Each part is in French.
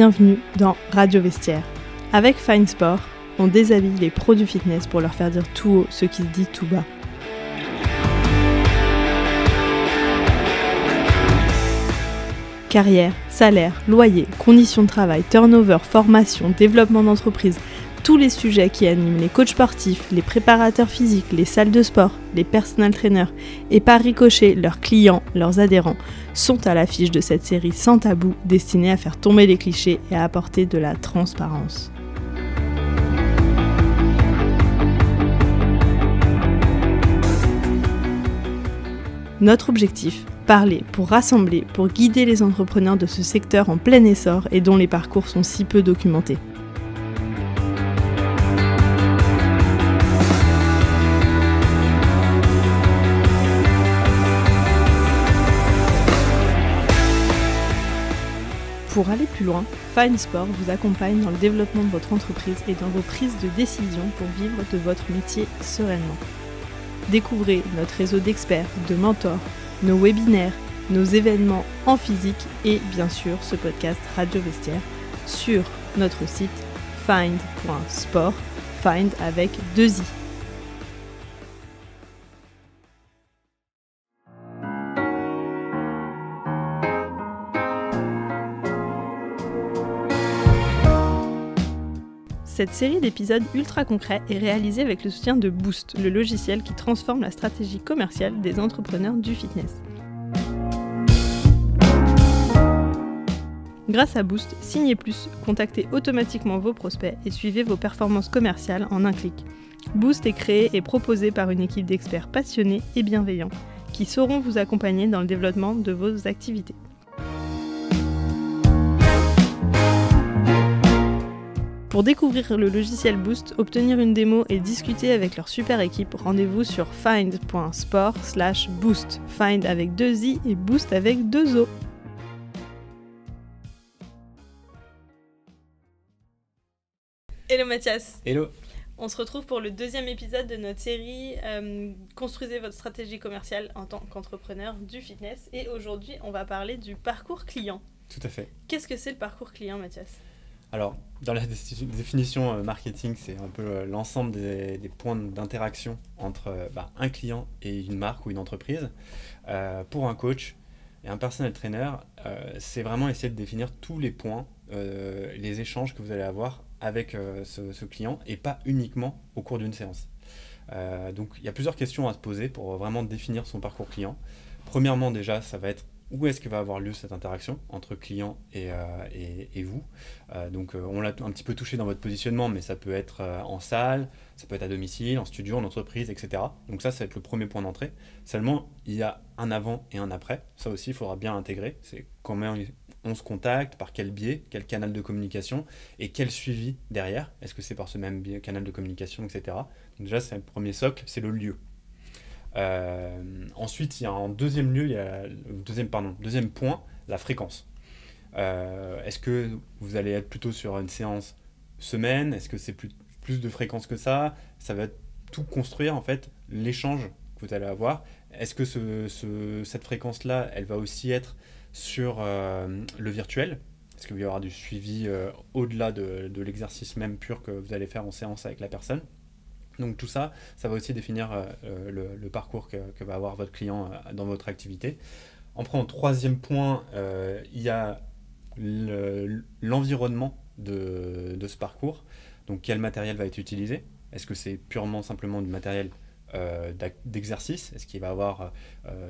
bienvenue dans Radio Vestiaire. Avec Fine Sport, on déshabille les pros du fitness pour leur faire dire tout haut ce qui se dit tout bas. Carrière, salaire, loyer, conditions de travail, turnover, formation, développement d'entreprise, tous les sujets qui animent les coachs sportifs, les préparateurs physiques, les salles de sport, les personal trainers et par ricochet leurs clients, leurs adhérents, sont à l'affiche de cette série sans tabou destinée à faire tomber les clichés et à apporter de la transparence. Notre objectif, parler pour rassembler, pour guider les entrepreneurs de ce secteur en plein essor et dont les parcours sont si peu documentés. Pour aller plus loin, Fine Sport vous accompagne dans le développement de votre entreprise et dans vos prises de décision pour vivre de votre métier sereinement. Découvrez notre réseau d'experts, de mentors, nos webinaires, nos événements en physique et bien sûr ce podcast Radio Vestiaire sur notre site find.sport, find avec 2 i. Cette série d'épisodes ultra concrets est réalisée avec le soutien de Boost, le logiciel qui transforme la stratégie commerciale des entrepreneurs du fitness. Grâce à Boost, signez plus, contactez automatiquement vos prospects et suivez vos performances commerciales en un clic. Boost est créé et proposé par une équipe d'experts passionnés et bienveillants qui sauront vous accompagner dans le développement de vos activités. Pour découvrir le logiciel Boost, obtenir une démo et discuter avec leur super équipe, rendez-vous sur find.sport/boost. Find avec 2 i et Boost avec 2 o. Hello Mathias. Hello. On se retrouve pour le 2e épisode de notre série Construisez votre stratégie commerciale en tant qu'entrepreneur du fitness. Et aujourd'hui, on va parler du parcours client. Tout à fait. Qu'est-ce que c'est le parcours client, Mathias ? Alors, dans la définition marketing, c'est un peu l'ensemble des points d'interaction entre un client et une marque ou une entreprise. Pour un coach et un personal trainer, c'est vraiment essayer de définir tous les points, les échanges que vous allez avoir avec ce client et pas uniquement au cours d'une séance. Donc, il y a plusieurs questions à se poser pour vraiment définir son parcours client. Premièrement, déjà, ça va être où est-ce que va avoir lieu cette interaction entre client et vous. On l'a un petit peu touché dans votre positionnement, mais ça peut être en salle, ça peut être à domicile, en studio, en entreprise, etc. Donc ça va être le premier point d'entrée. Seulement, il y a un avant et un après. Ça aussi, il faudra bien intégrer. C'est comment on se contacte, par quel biais, quel canal de communication et quel suivi derrière. Est-ce que c'est par ce même canal de communication, etc. Donc déjà, c'est le premier socle, c'est le lieu. Ensuite, il y a en deuxième lieu, deuxième point, la fréquence. Est-ce que vous allez être plutôt sur une séance semaine ? Est-ce que c'est plus de fréquence que ça ? Ça va tout construire en fait l'échange que vous allez avoir. Est-ce que cette fréquence-là, elle va aussi être sur le virtuel ? Est-ce qu'il va y avoir du suivi au-delà de l'exercice même pur que vous allez faire en séance avec la personne ? Donc tout ça, ça va aussi définir le parcours que va avoir votre client dans votre activité. En troisième point, il y a l'environnement de ce parcours. Donc quel matériel va être utilisé ? Est-ce que c'est purement simplement du matériel d'exercice ? Est-ce qu'il va y avoir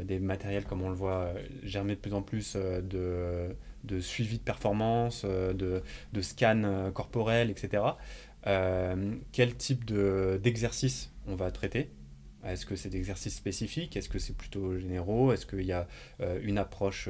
des matériels, comme on le voit germer de plus en plus, de suivi de performance, de scan corporel, etc. Quel type d'exercice on va traiter ? Est-ce que c'est des exercices spécifiques ? Est-ce que c'est plutôt généraux ? Est-ce qu'il y a une approche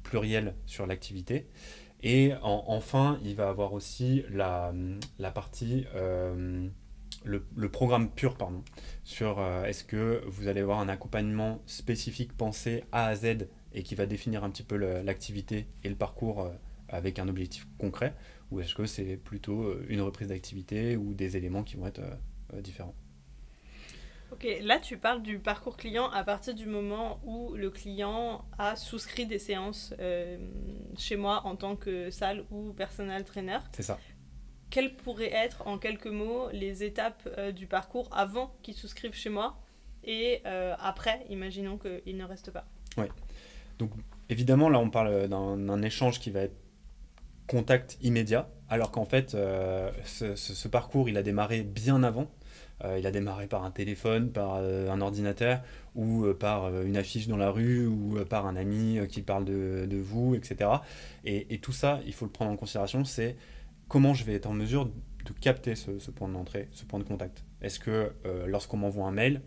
plurielle sur l'activité ? Et enfin, il va avoir aussi la partie, le programme pur, sur est-ce que vous allez avoir un accompagnement spécifique pensé A à Z et qui va définir un petit peu l'activité et le parcours avec un objectif concret ? Ou est-ce que c'est plutôt une reprise d'activité ou des éléments qui vont être différents ? Ok, là tu parles du parcours client à partir du moment où le client a souscrit des séances chez moi en tant que salle ou personal trainer. C'est ça. Quelles pourraient être en quelques mots les étapes du parcours avant qu'il souscrive chez moi et après, imaginons qu'il ne reste pas. Ouais. Donc évidemment, là on parle d'un échange qui va être contact immédiat, alors qu'en fait, ce parcours, il a démarré bien avant. Il a démarré par un téléphone, par un ordinateur, ou par une affiche dans la rue, ou par un ami qui parle de vous, etc. Et tout ça, il faut le prendre en considération, c'est comment je vais être en mesure de capter ce point d'entrée, ce point de contact. Est-ce que lorsqu'on m'envoie un mail,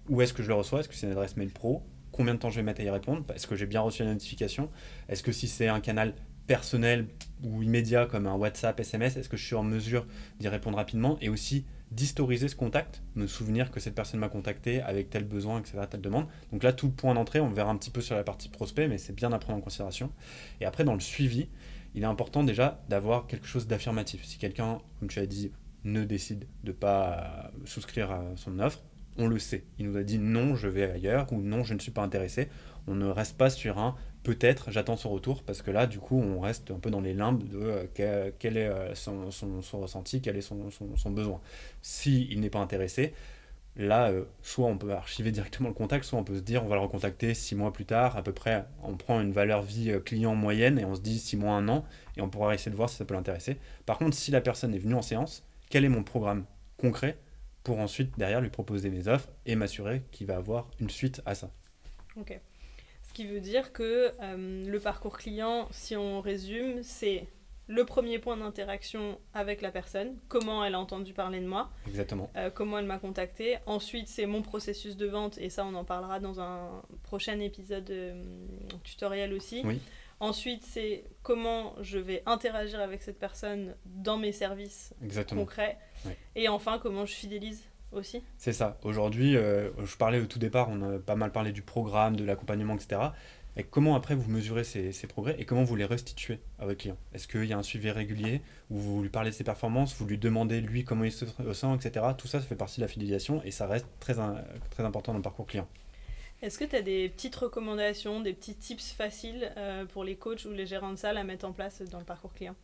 où est-ce que je le reçois? Est-ce que c'est une adresse mail pro? Combien de temps je vais mettre à y répondre? Est-ce que j'ai bien reçu la notification? Est-ce que si c'est un canal personnel ou immédiat comme un WhatsApp, SMS, est-ce que je suis en mesure d'y répondre rapidement? Et aussi d'historiser ce contact, me souvenir que cette personne m'a contacté avec tel besoin, etc., telle demande. Donc là, tout le point d'entrée, on le verra un petit peu sur la partie prospect, mais c'est bien à prendre en considération. Et après, dans le suivi, il est important déjà d'avoir quelque chose d'affirmatif. Si quelqu'un, comme tu as dit, ne décide de ne pas souscrire à son offre, on le sait. Il nous a dit non, je vais ailleurs ou non, je ne suis pas intéressé. On ne reste pas sur un peut-être, j'attends son retour, parce que là, du coup, on reste un peu dans les limbes de quel est son ressenti, quel est son besoin. S'il n'est pas intéressé, là, soit on peut archiver directement le contact, soit on peut se dire on va le recontacter 6 mois plus tard, à peu près, on prend une valeur vie client moyenne et on se dit 6 mois, 1 an, et on pourra essayer de voir si ça peut l'intéresser. Par contre, si la personne est venue en séance, quel est mon programme concret pour ensuite, derrière, lui proposer mes offres et m'assurer qu'il va avoir une suite à ça. Ok. Ce qui veut dire que le parcours client, si on résume, c'est le premier point d'interaction avec la personne, comment elle a entendu parler de moi, Exactement. comment elle m'a contacté. Ensuite, c'est mon processus de vente, et ça, on en parlera dans un prochain épisode tutoriel aussi. Oui. Ensuite, c'est comment je vais interagir avec cette personne dans mes services Exactement. concrets. Oui. Et enfin, comment je fidélise aussi. C'est ça. Aujourd'hui, je parlais au tout départ, on a pas mal parlé du programme, de l'accompagnement, etc. Et comment après vous mesurez ces progrès et comment vous les restituez à votre client? Est-ce qu'il y a un suivi régulier où vous lui parlez de ses performances, vous lui demandez lui comment il se sent, etc. Tout ça, ça fait partie de la fidélisation et ça reste très important dans le parcours client. Est-ce que tu as des petites recommandations, des petits tips faciles pour les coachs ou les gérants de salle à mettre en place dans le parcours client?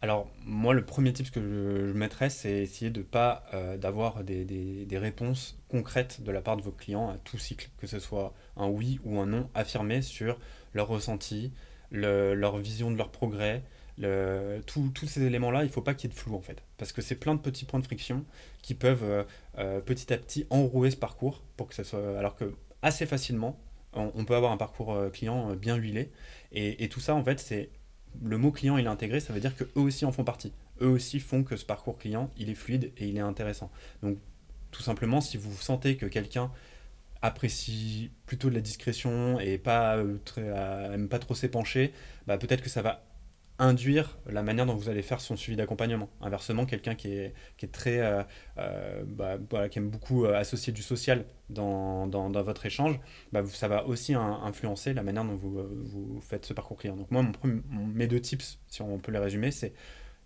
Alors, moi, le premier tip que je mettrais, c'est essayer de pas d'avoir des réponses concrètes de la part de vos clients à tout cycle, que ce soit un oui ou un non affirmé sur leur ressenti, leur vision de leur progrès. Tous ces éléments-là, il ne faut pas qu'il y ait de flou en fait, parce que c'est plein de petits points de friction qui peuvent petit à petit enrouer ce parcours pour que ça soit. Alors que assez facilement, on peut avoir un parcours client bien huilé, et tout ça en fait, c'est le mot client il est intégré, ça veut dire qu'eux aussi en font partie. Eux aussi font que ce parcours client il est fluide et il est intéressant. Donc tout simplement, si vous sentez que quelqu'un apprécie plutôt de la discrétion et pas aime pas trop s'épancher, bah peut-être que ça va induire la manière dont vous allez faire son suivi d'accompagnement. Inversement, quelqu'un qui est très voilà, qui aime beaucoup associer du social dans votre échange, bah, ça va aussi influencer la manière dont vous faites ce parcours client. Donc moi, mes deux tips, si on peut les résumer, c'est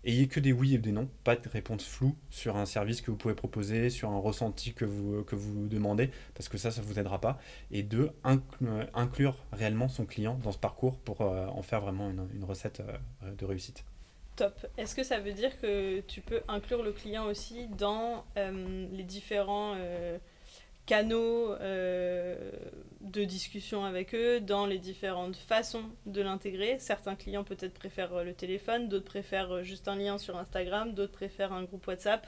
ayez que des oui et des non, pas de réponse floue sur un service que vous pouvez proposer, sur un ressenti que vous demandez, parce que ça vous aidera pas. Et deux, inclure réellement son client dans ce parcours pour en faire vraiment une recette de réussite. Top. Est-ce que ça veut dire que tu peux inclure le client aussi dans les différents canaux de discussion avec eux, dans les différentes façons de l'intégrer? Certains clients peut-être préfèrent le téléphone, d'autres préfèrent juste un lien sur Instagram, d'autres préfèrent un groupe WhatsApp.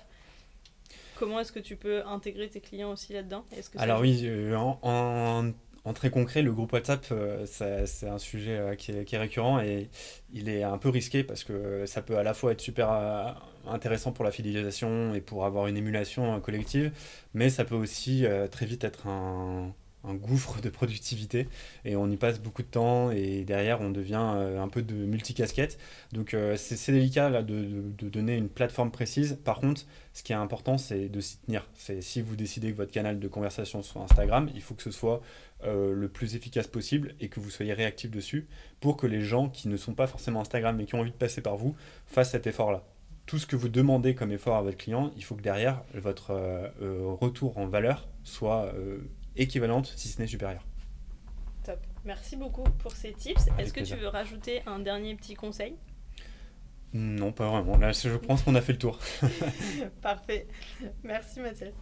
Comment est-ce que tu peux intégrer tes clients aussi là-dedans? Alors oui, en très concret, le groupe WhatsApp, c'est un sujet qui est récurrent et il est un peu risqué parce que ça peut à la fois être super intéressant pour la fidélisation et pour avoir une émulation collective, mais ça peut aussi très vite être un gouffre de productivité et on y passe beaucoup de temps et derrière on devient un peu de multicasquette. Donc c'est délicat là, de donner une plateforme précise. Par contre, ce qui est important, c'est de s'y tenir. Si vous décidez que votre canal de conversation soit Instagram, il faut que ce soit le plus efficace possible et que vous soyez réactif dessus pour que les gens qui ne sont pas forcément Instagram mais qui ont envie de passer par vous fassent cet effort-là. Tout ce que vous demandez comme effort à votre client, il faut que derrière, votre retour en valeur soit équivalente, si ce n'est supérieure. Top. Merci beaucoup pour ces tips. Avec Est-ce que plaisir. tu veux rajouter un dernier petit conseil? Non, pas vraiment. Là, je pense qu'on a fait le tour. Parfait. Merci Mathias.